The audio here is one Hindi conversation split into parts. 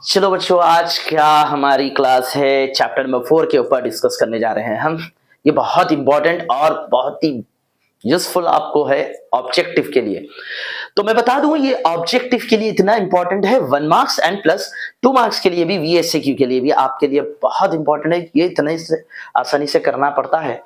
चलो बच्चों, आज क्या हमारी क्लास है चैप्टर नंबर 4 के ऊपर डिस्कस करने जा रहे हैं हम। ये बहुत इंपॉर्टेंट और बहुत ही यूजफुल आपको है ऑब्जेक्टिव के लिए। तो मैं बता दूं, ये ऑब्जेक्टिव के लिए इतना इंपॉर्टेंट है, 1 मार्क्स एंड प्लस 2 मार्क्स के लिए भी, VSQ के लिए भी आपके लिए बहुत इंपॉर्टेंट है। ये इतने आसानी से करना पड़ता है,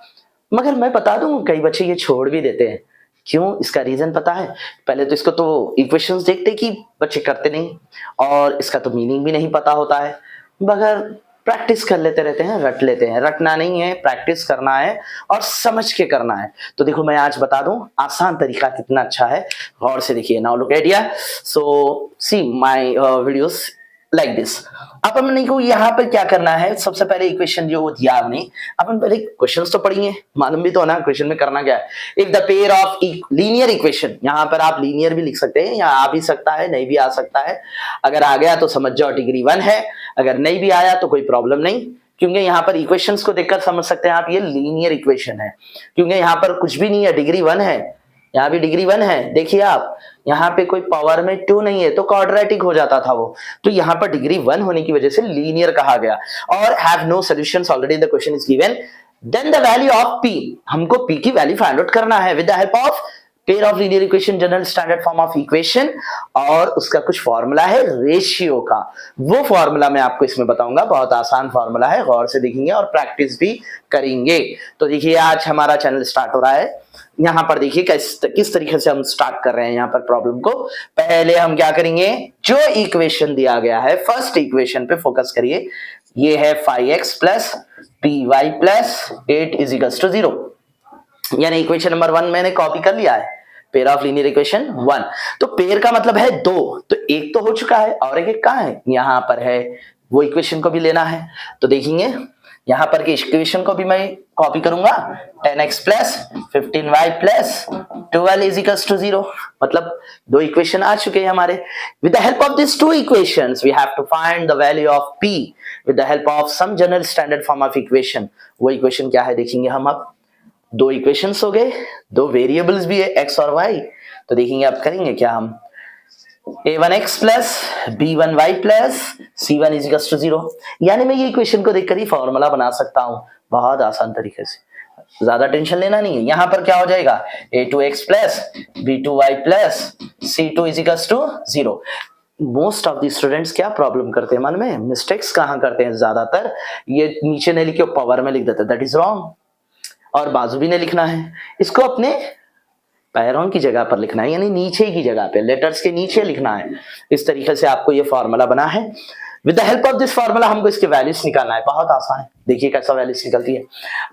मगर मैं बता दूं कई बच्चे ये छोड़ भी देते हैं। क्यों? इसका रीजन पता है? पहले तो इसको तो इक्वेशंस देखते कि बच्चे करते नहीं, और इसका तो मीनिंग भी नहीं पता होता है, मगर प्रैक्टिस कर लेते रहते हैं, रट लेते हैं। रटना नहीं है, प्रैक्टिस करना है और समझ के करना है। तो देखो, मैं आज बता दूं आसान तरीका कितना अच्छा है, गौर से देखिए। Now look at here, so see my videos like this. अब हमने को यहाँ पर क्या करना है, सबसे पहले इक्वेशन जो दिया हमने, अपन पहले क्वेश्चंस तो पढ़ेंगे, मालूम भी तो ना क्वेश्चन में करना क्या है। If the pair of linear equation, यहाँ पर आप लीनियर भी लिख सकते हैं, या आ भी सकता है, नहीं भी आ सकता है। अगर आ गया तो समझ जाओ डिग्री 1 है, अगर नहीं भी आया तो कोई प्रॉब्लम नहीं, क्योंकि यहाँ पर इक्वेशंस को देखकर समझ सकते हैं आप ये लीनियर इक्वेशन है, क्योंकि यहाँ पर कुछ भी नहीं है, डिग्री 1 है, यहाँ भी डिग्री 1 है। देखिए आप, यहाँ पे कोई पावर में 2 नहीं है तो क्वाड्रेटिक हो जाता था वो, तो यहाँ पर डिग्री 1 होने की वजह से लीनियर कहा गया। और have no solutions, already the question is given. Then the value of p, हमको p की वैल्यू फाइंड आउट करना है with the help of pair of linear equation, general standard form of equation, और उसका कुछ फॉर्मूला है रेशियो का। वो फॉर्मूला मैं आपको इसमें बताऊंगा, बहुत आसान फॉर्मूला है, गौर से देखेंगे और प्रैक्टिस भी करेंगे। तो देखिए, आज हमारा चैनल स्टार्ट हो रहा है। यहाँ पर देखिए किस तरीके से हम स्टार्ट कर रहे हैं यहाँ पर प्रॉब्लम को। पहले हम क्या करेंगे, जो इक्वेशन दिया गया है, फर्स्ट इक्वेशन पे फोकस करिए। ये है 5x plus py plus 8 is equals to 0, यानी इक्वेशन नंबर 1 मैंने कॉपी कर लिया है, पेयर ऑफ लीनियर इक्वेशन 1। तो पेयर का मतलब है 2, तो एक तो हो चुका है और एक कहाँ है, यहाँ पर है। वो इक्वेशन को भी लेना है, तो देखेंगे यहाँ पर के इक्वेशन को भी मैं कॉपी करूंगा, 10x plus 15y plus 12 is equals to 0। मतलब दो इक्वेशन आ चुके हैं हमारे। With the help of this two equations we have to find the value of p with the help of some general standard form of equation. वो इक्वेशन क्या है देखेंगे हम। अब दो इक्वेशंस हो गए, दो वेरिएबल्स भी है x और y, तो देखेंगे अब करेंगे क्या हम। a1x plus b1y plus c1 is equals to 0, यानी मैं ये इक्वेशन को देखकर ही फॉर्मूला बना सकता हूं, बहुत आसान तरीके से, ज्यादा टेंशन लेना नहीं है। यहां पर क्या हो जाएगा, a2x plus b2y plus c2 is equals to 0। Most of the students क्या प्रॉब्लम करते हैं, मन में मिस्टेक्स कहां करते हैं ज्यादातर, ये नीचे नहीं लिखे पावर में लिख देते, दैट इज रॉन्ग। और बाजू भी नहीं लिखना है, इसको अपने पैरों की जगह पर लिखना है, यानी नीचे की जगह पे, लेटर्स के नीचे लिखना है। इस तरीके से आपको ये फॉर्मूला बना है। With the help of this formula हमको इसके वैल्यूज निकालना है, बहुत आसान है। देखिए कैसा वैल्यूज निकलती है।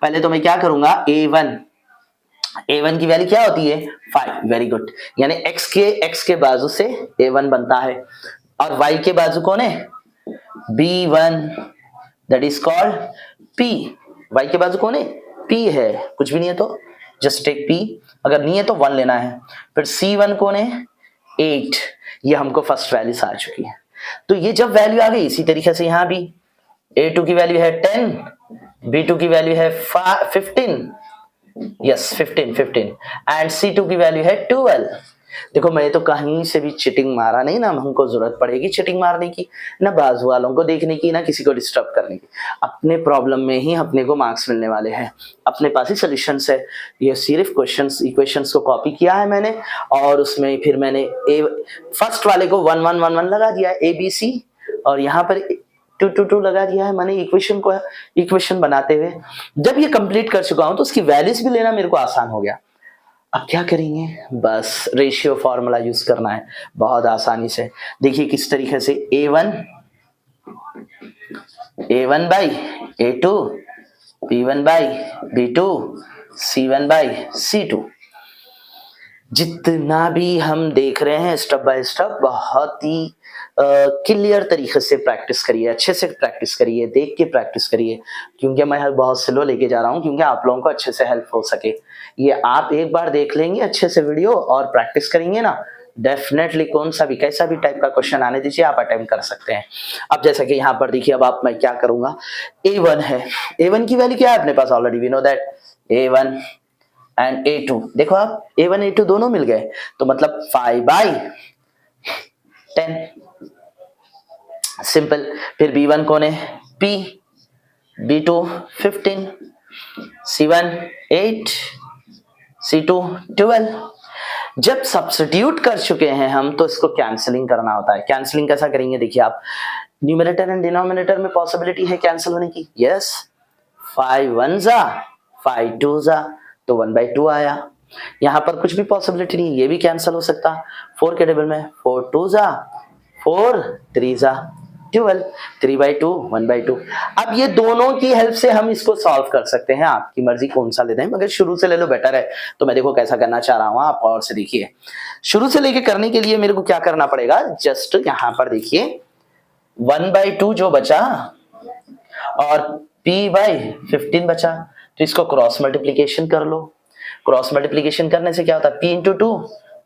पहले तो मैं क्या करूंगा, a1 की वैल्यू क्या होती है 5, वेरी गुड, यानी x के बाजू से a1 बनता है, और y के बाजू कौन है b1, that is called p। y के बाजू कौन है p है, कुछ भी नहीं है तो जस्ट टेक p, अगर नहीं है तो 1 लेना है। फिर c1 कौन है 8, ये हमको फर्स्ट वैल्यूज आ चुकी है। तो ये जब वैल्यू आ गई, इसी तरीके से यहां भी a2 की वैल्यू है 10, b2 की वैल्यू है 15, यस 15 एंड c2 की वैल्यू है 12। देखो, मैं तो कहीं से भी चिटिंग मारा नहीं, ना हमको जरूरत पड़ेगी चिटिंग मारने की, ना बाजू वालों को देखने की, ना किसी को डिस्टर्ब करने की। अपने प्रॉब्लम में ही अपने को मार्क्स मिलने वाले हैं, अपने पास ही सॉल्यूशंस है। ये सिर्फ क्वेश्चंस इक्वेशंस को कॉपी किया है मैंने, और उसमें फिर मैंने फर्स्ट वाले को 1 1 1 1 लगा दिया ABC, और यहाँ पर 2 2 2 लगा दिया है मैंने इक्वेशन बनाते हुए। जब ये कंप्लीट कर चुका हूं तो उसकी वैल्यूज भी लेना मेरे को आसान हो गया। अब क्या करेंगे, बस रेशियो फॉर्मूला यूज करना है बहुत आसानी से। देखिए किस तरीके से, a1 by a2, b1 by b2, c1 by c2। जितना भी हम देख रहे हैं स्टेप बाय स्टेप, बहुत ही क्लियर तरीके से प्रैक्टिस करिए, अच्छे से प्रैक्टिस करिए, देख के प्रैक्टिस करिए, क्योंकि मैं बहुत स्लो लेके जा रहा हूँ, क्योंकि आप लोगों को अच्छे से हेल्प हो सके। ये आप एक बार देख लेंगे अच्छे से वीडियो और प्रैक्टिस करेंगे ना, डेफिनेटली कौन सा भी कैसा भी टाइप का क्वेश्चन आने दीजिए, आप अटेम्प्ट कर सकते हैं। अब जैसा कि यहाँ पर देखिए, अब मैं क्या करूंगा, a1 है, a1 की वैल्यू क्या है अपने पास, already we know that a1 and a2। देखो आप, a1 a2 दोनों मिल गए, तो मतलब 5 बाई 10, सिंपल। फिर B1 कौन है? P, B2 15, C1 8, C2 12। जब सब्स्टिट्यूट कर चुके हैं हम तो इसको कैंसलिंग करना होता है। कैंसलिंग कैसा करेंगे देखिए आप, न्यूमरेटर एंड डिनोमिनेटर में पॉसिबिलिटी है कैंसिल होने की, यस। 5 1 जा 5 2 जा तो 1/2 आया। यहां पर कुछ भी पॉसिबिलिटी नहीं, ये भी कैंसिल हो सकता। 4 के टेबल में 4 2 जा 4 3 जा 12, 3/2 1/2। अब ये दोनों की हेल्प से हम इसको सॉल्व कर सकते हैं, आपकी मर्जी कौन सा लेते हैं, मगर शुरू से ले लो बेटर है। तो मैं देखो कैसा करना चाह रहा हूं, आप और से देखिए। शुरू से लेके करने के लिए मेरे को क्या करना पड़ेगा, जस्ट यहां पर देखिए 1/2 जो बचा और P/15 बचा, तो इसको क्रॉस मल्टीप्लीकेशन कर लो। क्रॉस मल्टीप्लीकेशन करने से क्या होता है, P इंटू 2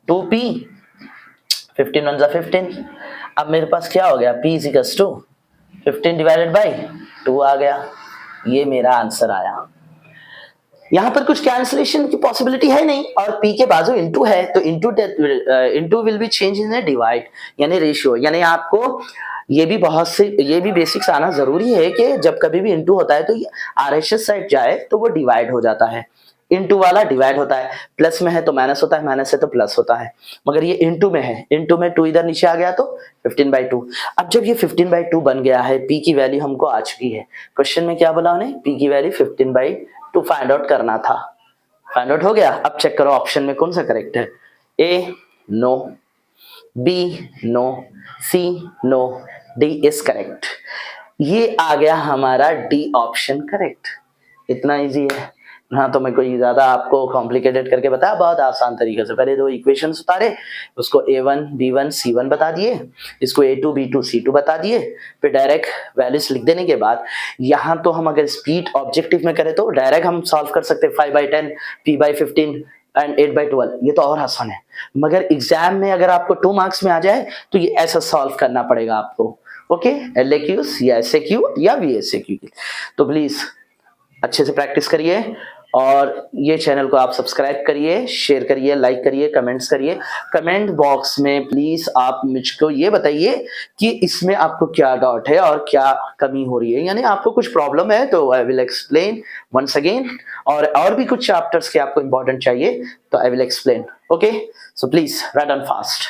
2P, 15 1 जा 15। अब मेरे पास क्या हो गया, P equals to 15 divided by 2 आ गया। ये मेरा आंसर आया। यहां पर कुछ कैंसिलेशन की पॉसिबिलिटी है नहीं, और P के बाजू इंटू है तो into will be change in A divide, यानी रेशियो। यानी आपको ये भी बेसिक्स आना जरूरी है कि जब कभी भी इंटू होता है तो RHS साइड जाए तो वो डिवाइड हो जाता है। इंटू वाला डिवाइड होता है, प्लस में है तो माइनस होता है, माइनस है तो प्लस होता है, मगर ये इंटू में है, इंटू में 2 इधर नीचे आ गया तो 15/2। अब जब ये 15/2 बन गया है, P की वैल्यू हमको आ चुकी है। क्वेश्चन में क्या बोला उन्हें, P की वैल्यू 15/2 फाइंड आउट करना था। फाइंड आउट हो गया। अब चेक करो ऑप्शन में कौन सा करेक्ट है। A no, B no, C no, D is correct. ये आ गया हमारा D ऑप्शन करेक्ट। इतना इजी है ना, तो मैं कोई ज्यादा आपको कॉम्प्लिकेटेड करके बताया, बहुत आसान तरीके से। पहले 2 इक्वेशंस उतारे, उसको A1 B1 C1 बता दिए, इसको A2 B2 C2 बता दिए, फिर डायरेक्ट वैल्यूज लिख देने के बाद यहाँ तो हम अगर स्पीड ऑब्जेक्टिव में करें तो डायरेक्ट हम सॉल्व कर सकते हैं 5/10 P/15 एंड 8/12, ये तो और आसान है। मगर एग्जाम में अगर आपको 2 मार्क्स में आ जाए तो ये ऐसा सॉल्व करना पड़ेगा आपको। ओके, LAQ या SAQ या VSAQ। तो प्लीज अच्छे से प्रैक्टिस करिए, और ये चैनल को आप सब्सक्राइब करिए, शेयर करिए, लाइक करिए, कमेंट्स करिए। कमेंट बॉक्स में प्लीज आप मुझको ये बताइए कि इसमें आपको क्या डाउट है और क्या कमी हो रही है, यानी आपको कुछ प्रॉब्लम है तो I will explain once again. और भी कुछ चैप्टर्स के आपको इंपॉर्टेंट चाहिए तो I will explain. Okay, so please write on fast.